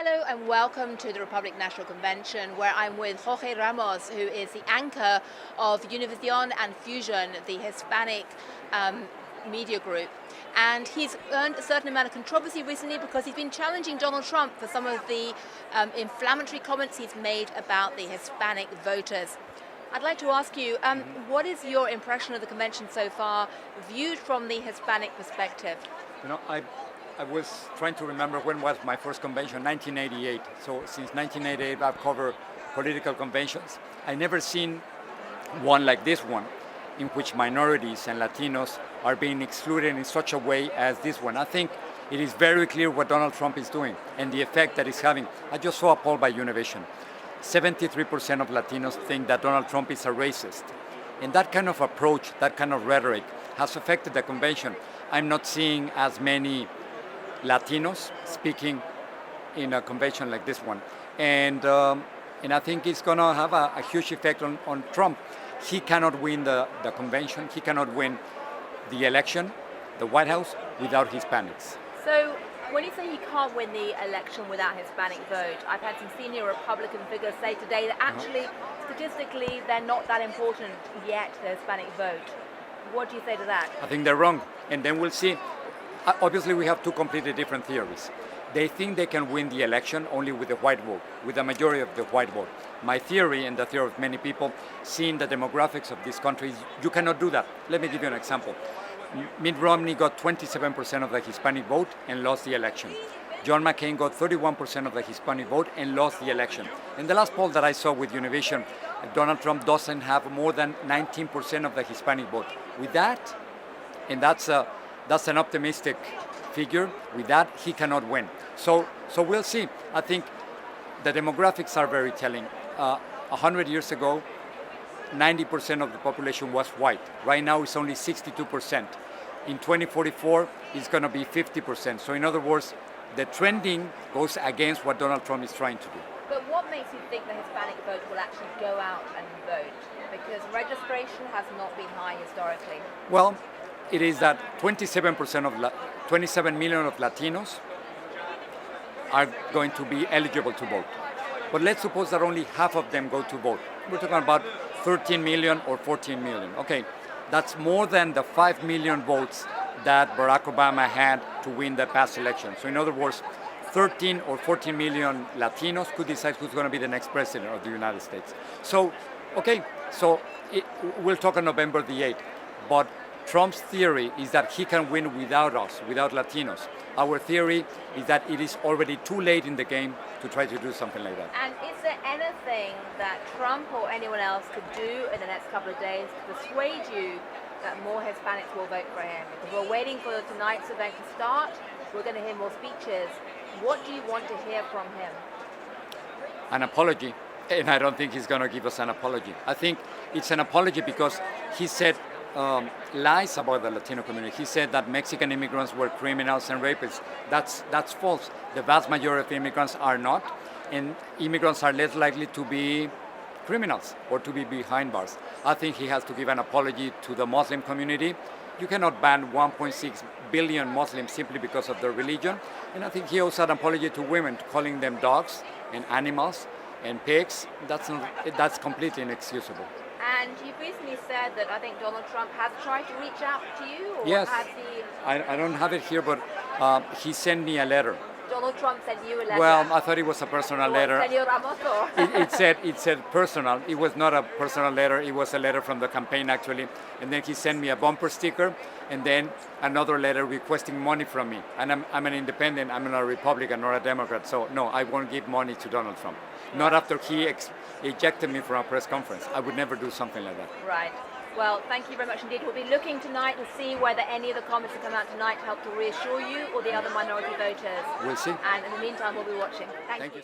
Hello and welcome to the Republic National Convention, where I'm with Jorge Ramos, who is the anchor of Univision and Fusion, the Hispanic media group. And he's earned a certain amount of controversy recently because he's been challenging Donald Trump for some of the inflammatory comments he's made about the Hispanic voters. I'd like to ask you, what is your impression of the convention so far, viewed from the Hispanic perspective? I was trying to remember when was my first convention, 1988. So since 1988, I've covered political conventions. I never seen one like this one, in which minorities and Latinos are being excluded in such a way as this one. I think it is very clear what Donald Trump is doing and the effect that it's having. I just saw a poll by Univision. 73% of Latinos think that Donald Trump is a racist. And that kind of approach, that kind of rhetoric has affected the convention. I'm not seeing as many Latinos speaking in a convention like this one. And I think it's going to have a huge effect on Trump. He cannot win the convention. He cannot win the election, the White House, without Hispanics. So when you say he can't win the election without Hispanic vote, I've had some senior Republican figures say today that actually, statistically, they're not that important yet, the Hispanic vote. What do you say to that? I think they're wrong. And then we'll see. Obviously, we have two completely different theories. They think they can win the election only with the white vote, with the majority of the white vote. My theory, and the theory of many people, seeing the demographics of this country, you cannot do that. Let me give you an example. Mitt Romney got 27% of the Hispanic vote and lost the election. John McCain got 31% of the Hispanic vote and lost the election. In the last poll that I saw with Univision, Donald Trump doesn't have more than 19% of the Hispanic vote. With that, and that's an optimistic figure. With that, he cannot win. So we'll see. I think the demographics are very telling. 100 years ago, 90% of the population was white. Right now, it's only 62%. In 2044, it's going to be 50%. So in other words, the trending goes against what Donald Trump is trying to do. But what makes you think the Hispanic vote will actually go out and vote? Because registration has not been high historically. Well, it is that 27 million of Latinos are going to be eligible to vote. But let's suppose that only half of them go to vote. We're talking about 13 million or 14 million. Okay, that's more than the 5 million votes that Barack Obama had to win the past election. So in other words, 13 or 14 million Latinos could decide who's going to be the next president of the United States. So, okay, we'll talk on November the 8th. But Trump's theory is that he can win without us, without Latinos. Our theory is that it is already too late in the game to try to do something like that. And is there anything that Trump or anyone else could do in the next couple of days to persuade you that more Hispanics will vote for him? Because we're waiting for tonight's event to start. We're going to hear more speeches. What do you want to hear from him? An apology. And I don't think he's going to give us an apology. I think it's an apology because he said lies about the Latino community. He said that Mexican immigrants were criminals and rapists. That's false. The vast majority of immigrants are not, and immigrants are less likely to be criminals or to be behind bars. I think he has to give an apology to the Muslim community. You cannot ban 1.6 billion Muslims simply because of their religion. And I think he also had an apology to women, calling them dogs and animals and pigs. That's completely inexcusable. And you've recently said that I think Donald Trump has tried to reach out to you? Or yes. Has he... I don't have it here, but he sent me a letter. Donald Trump sent you a letter? Well, I thought it was a personal letter. Senor Ramos, or? It said personal. It was not a personal letter. It was a letter from the campaign, actually. And then he sent me a bumper sticker, and then another letter requesting money from me. And I'm an independent. I'm not a Republican or a Democrat. So, no, I won't give money to Donald Trump. Not after he ejected me from a press conference. I would never do something like that. Right. Well, thank you very much indeed. We'll be looking tonight to see whether any of the comments that come out tonight help to reassure you or the other minority voters. We'll see. And in the meantime, we'll be watching. Thank you.